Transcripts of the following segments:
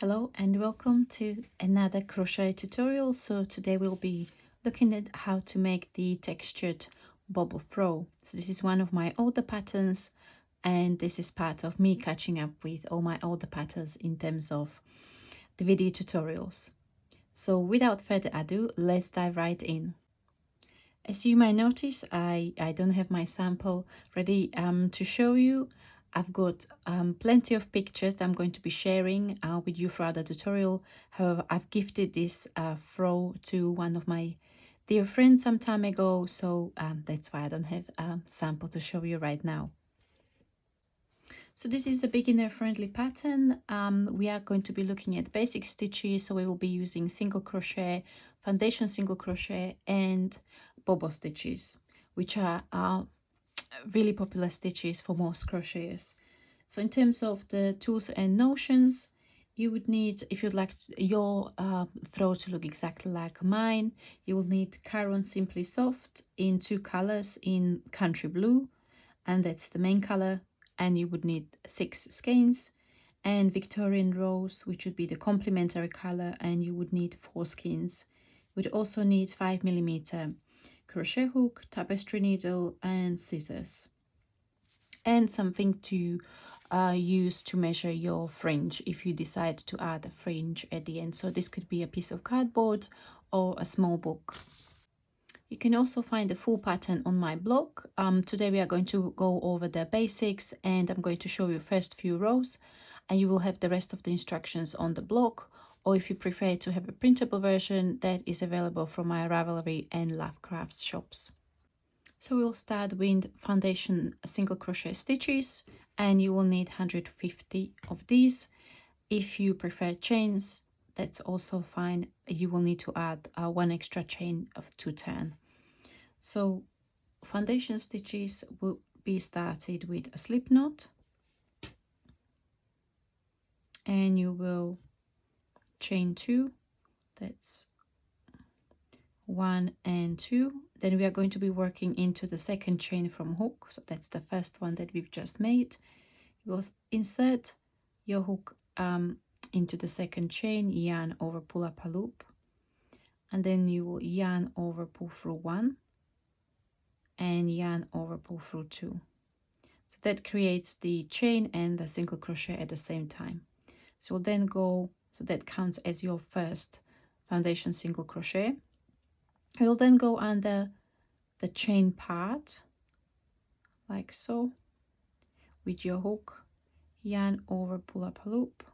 Hello and welcome to another crochet tutorial. So today we'll be looking at how to make the textured bobble throw. So this is one of my older patterns, and this is part of me catching up with all my older patterns in terms of the video tutorials. So without further ado, let's dive right in. As you might notice, I don't have my sample ready to show you. I've got plenty of pictures that I'm going to be sharing with you throughout the tutorial. However, I've gifted this throw to one of my dear friends some time ago, so that's why I don't have a sample to show you right now. So this is a beginner friendly pattern. We are going to be looking at basic stitches, so we will be using single crochet, foundation single crochet and bobble stitches, which are really popular stitches for most crocheters. So in terms of the tools and notions, you would need, if you'd like your throw to look exactly like mine, you will need Caron Simply Soft in two colors, in country blue, and that's the main color, and you would need 6 skeins, and Victorian Rose, which would be the complementary color, and you would need 4 skeins. You would also need 5mm crochet hook, tapestry needle, and scissors, and something to use to measure your fringe if you decide to add a fringe at the end. So this could be a piece of cardboard or a small book. You can also find the full pattern on my blog. Today we are going to go over the basics, and I'm going to show you first few rows, and you will have the rest of the instructions on the blog, or if you prefer to have a printable version, that is available from my Ravelry and Love Crafts shops. So we'll start with foundation single crochet stitches, and you will need 150 of these. If you prefer chains, that's also fine. You will need to add 1 extra chain to turn. So foundation stitches will be started with a slip knot, and you will chain 2, that's 1 and 2. Then we are going to be working into the second chain from hook, so that's the first one that we've just made. You will insert your hook into the second chain, yarn over, pull up a loop, and then you will yarn over, pull through 1, and yarn over, pull through 2. So that creates the chain and the single crochet at the same time. So then go, so that counts as your first foundation single crochet. You'll then go under the chain part like so with your hook, yarn over, pull up a loop,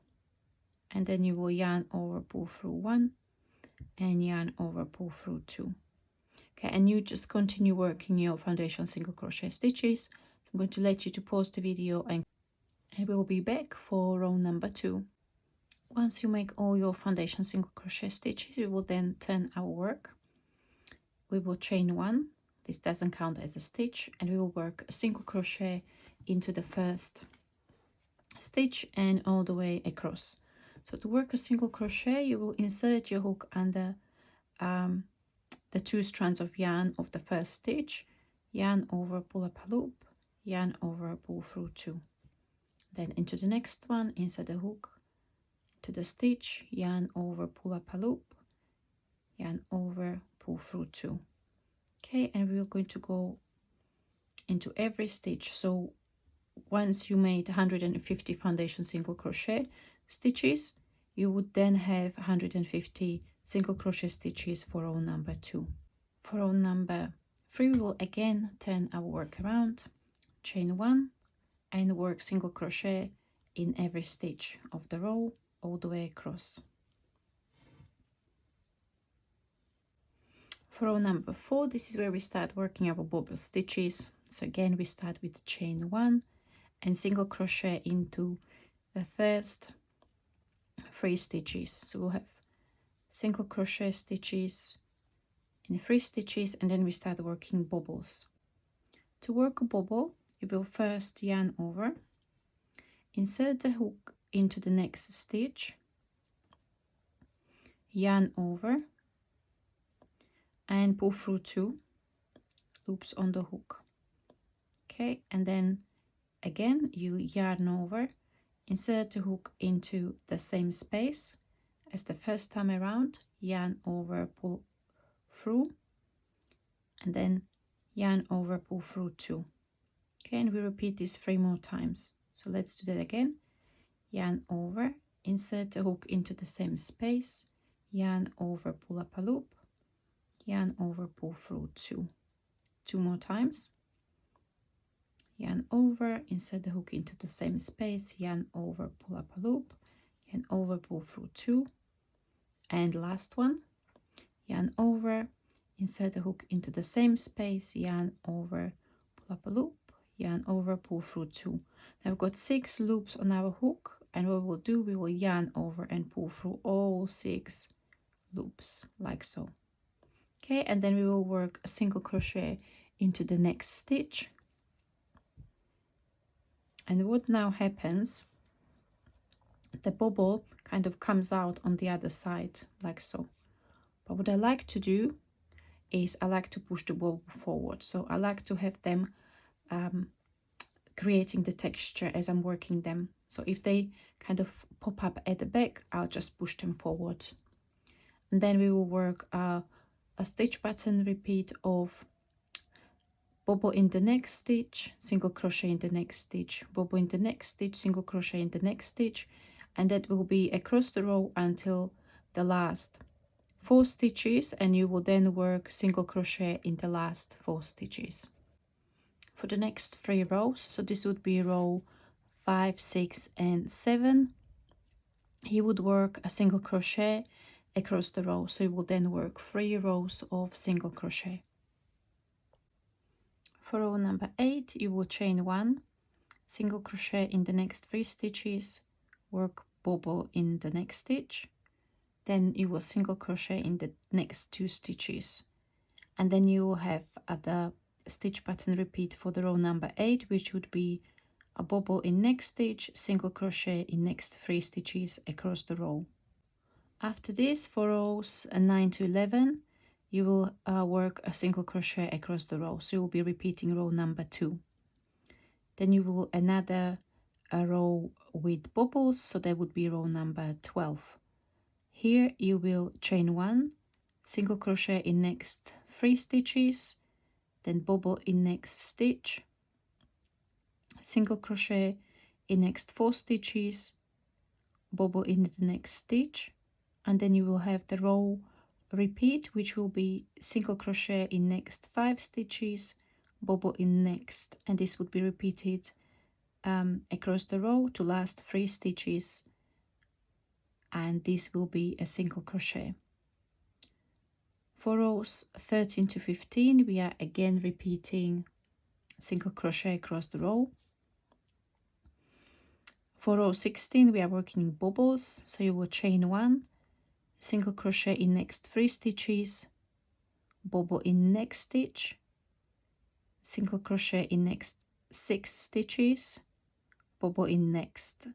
and then you will yarn over, pull through 1, and yarn over, pull through 2. Okay, and you just continue working your foundation single crochet stitches. So I'm going to let you to pause the video, and I will be back for row number 2. Once you make all your foundation single crochet stitches, we will then turn our work. We will chain 1, this doesn't count as a stitch, and we will work a single crochet into the first stitch and all the way across. So to work a single crochet, you will insert your hook under the 2 strands of yarn of the first stitch, yarn over, pull up a loop, yarn over, pull through 2. Then into the next one, insert the hook to the stitch, yarn over, pull up a loop, yarn over, pull through 2. Okay, and we're going to go into every stitch. So once you made 150 foundation single crochet stitches, you would then have 150 single crochet stitches for row number 2. For row number 3, we will again turn our work around, chain 1, and work single crochet in every stitch of the row all the way across. For row number 4, this is where we start working our bobble stitches. So again, we start with chain 1 and single crochet into the first 3 stitches. So we'll have single crochet stitches in 3 stitches, and then we start working bobbles. To work a bobble, you will first yarn over, insert the hook into the next stitch, yarn over, and pull through 2 loops on the hook. Okay, and then again you yarn over, insert the hook into the same space as the first time around, yarn over, pull through, and then yarn over, pull through 2. Okay, and we repeat this 3 more times. So let's do that again. Yarn over, insert the hook into the same space, yarn over, pull up a loop, yarn over, pull through 2. 2 more times. Yarn over, insert the hook into the same space, yarn over, pull up a loop, yarn over, pull through 2. And last one, yarn over, insert the hook into the same space, yarn over, pull up a loop, yarn over, pull through 2. Now we've got 6 loops on our hook, and what we'll do, we will yarn over and pull through all 6 loops like so. Okay, and then we will work a single crochet into the next stitch. And what now happens, the bobble kind of comes out on the other side like so. But what I like to do is I like to push the bobble forward. So I like to have them creating the texture as I'm working them. So if they kind of pop up at the back, I'll just push them forward. And then we will work a stitch pattern repeat of bobble in the next stitch, single crochet in the next stitch, bobble in the next stitch, single crochet in the next stitch, and that will be across the row until the last 4 stitches, and you will then work single crochet in the last 4 stitches for the next 3 rows. So this would be row 5, 6 and 7. You would work a single crochet across the row, so you will then work 3 rows of single crochet. For row number 8, you will chain 1, single crochet in the next 3 stitches, work bobble in the next stitch, then you will single crochet in the next 2 stitches, and then you will have the stitch pattern repeat for the row number 8, which would be a bobble in next stitch, single crochet in next 3 stitches across the row. After this, for rows 9 to 11, you will work a single crochet across the row, so you will be repeating row number 2. Then you will another row with bobbles, so that would be row number 12. Here you will chain 1, single crochet in next 3 stitches, then bobble in next stitch, single crochet in next 4 stitches, bobble in the next stitch, and then you will have the row repeat, which will be single crochet in next 5 stitches, bobble in next, and this would be repeated across the row to last 3 stitches, and this will be a single crochet. For rows 13 to 15, we are again repeating single crochet across the row. For row 16, we are working bobbles, so you will chain 1, single crochet in next 3 stitches, bobble in next stitch, single crochet in next 6 stitches, bobble in next.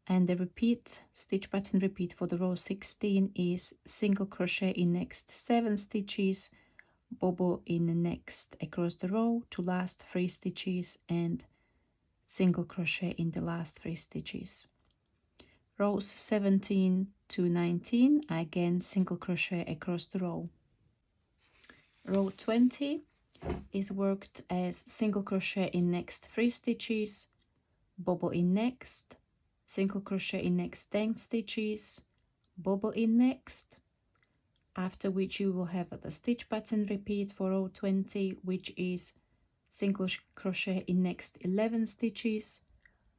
And the repeat, stitch pattern repeat for the row 16 is single crochet in next 7 stitches, bobble in the next across the row to last 3 stitches, and single crochet in the last 3 stitches. Rows 17 to 19, again single crochet across the row. Row 20 is worked as single crochet in next 3 stitches, bobble in next, single crochet in next 10 stitches, bobble in next, after which you will have the stitch pattern repeat for row 20, which is single crochet in next 11 stitches,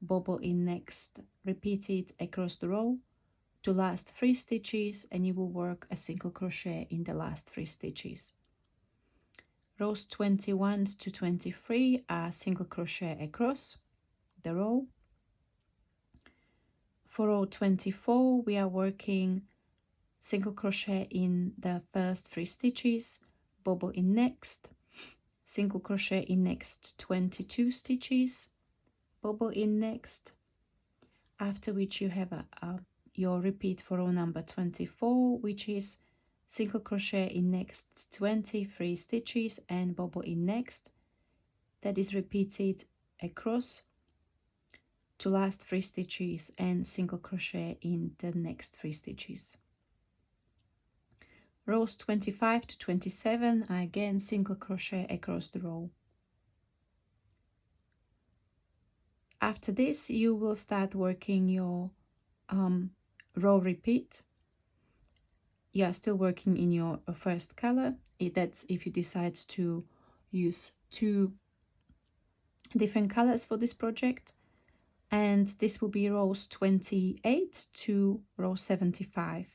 bobble in next, repeat it across the row to last 3 stitches, and you will work a single crochet in the last 3 stitches. Rows 21 to 23 are single crochet across the row. For row 24, we are working single crochet in the first 3 stitches, bobble in next, single crochet in next 22 stitches, bobble in next, after which you have your repeat for row number 24, which is single crochet in next 23 stitches and bobble in next. That is repeated across to last 3 stitches and single crochet in the next 3 stitches. Rows 25 to 27, again single crochet across the row. After this, you will start working your row repeat. You are still working in your first color. That's if you decide to use 2 different colors for this project. And this will be rows 28 to row 75.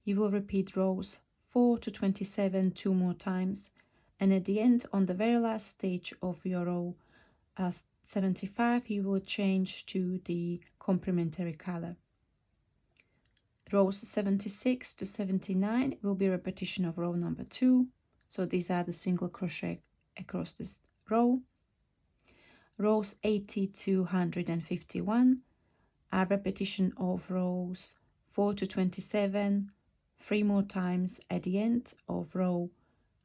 You will repeat rows 4 to 27 2 more times, and at the end, on the very last stitch of your row 75, you will change to the complementary color. Rows 76 to 79 will be repetition of row number 2, so these are the single crochet across this row. Rows 80 to 151 are repetition of rows 4 to 27 3 more times. At the end of row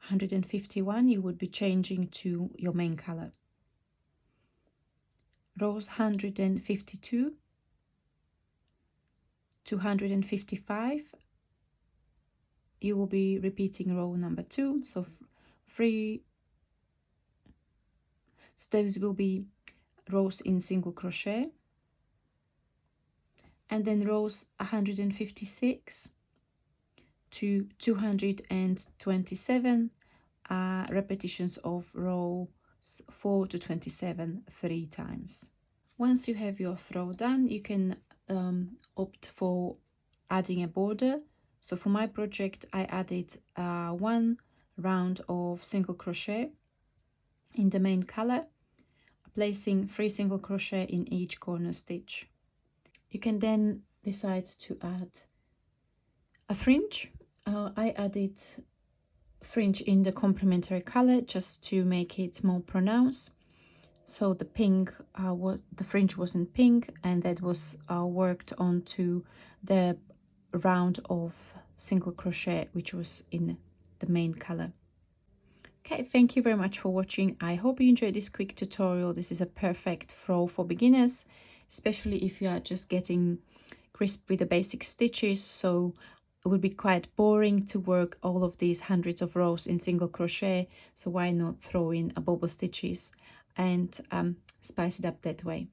151, you would be changing to your main color. Rows 152 to 155, you will be repeating row number 2, so those will be rows in single crochet, and then rows 156 to 227 are repetitions of rows 4 to 27 3 times. Once you have your throw done, you can opt for adding a border. So for my project, I added 1 round of single crochet in the main color, placing 3 single crochet in each corner stitch. You can then decide to add a fringe. I added fringe in the complementary color just to make it more pronounced. So the pink the fringe was in pink, and that was worked onto the round of single crochet which was in the main color. Okay, thank you very much for watching. I hope you enjoyed this quick tutorial. This is a perfect throw for beginners, especially if you are just getting crisp with the basic stitches. So it would be quite boring to work all of these hundreds of rows in single crochet, so why not throw in a bobble stitches and spice it up that way.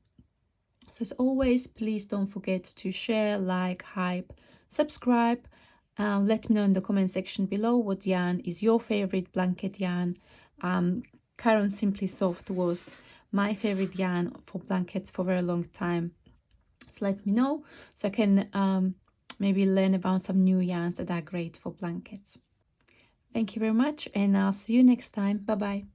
So as always, please don't forget to share, like, hype, subscribe. Let me know in the comment section below what yarn is your favorite blanket yarn. Caron Simply Soft was my favorite yarn for blankets for a very long time. So let me know so I can maybe learn about some new yarns that are great for blankets. Thank you very much, and I'll see you next time. Bye bye.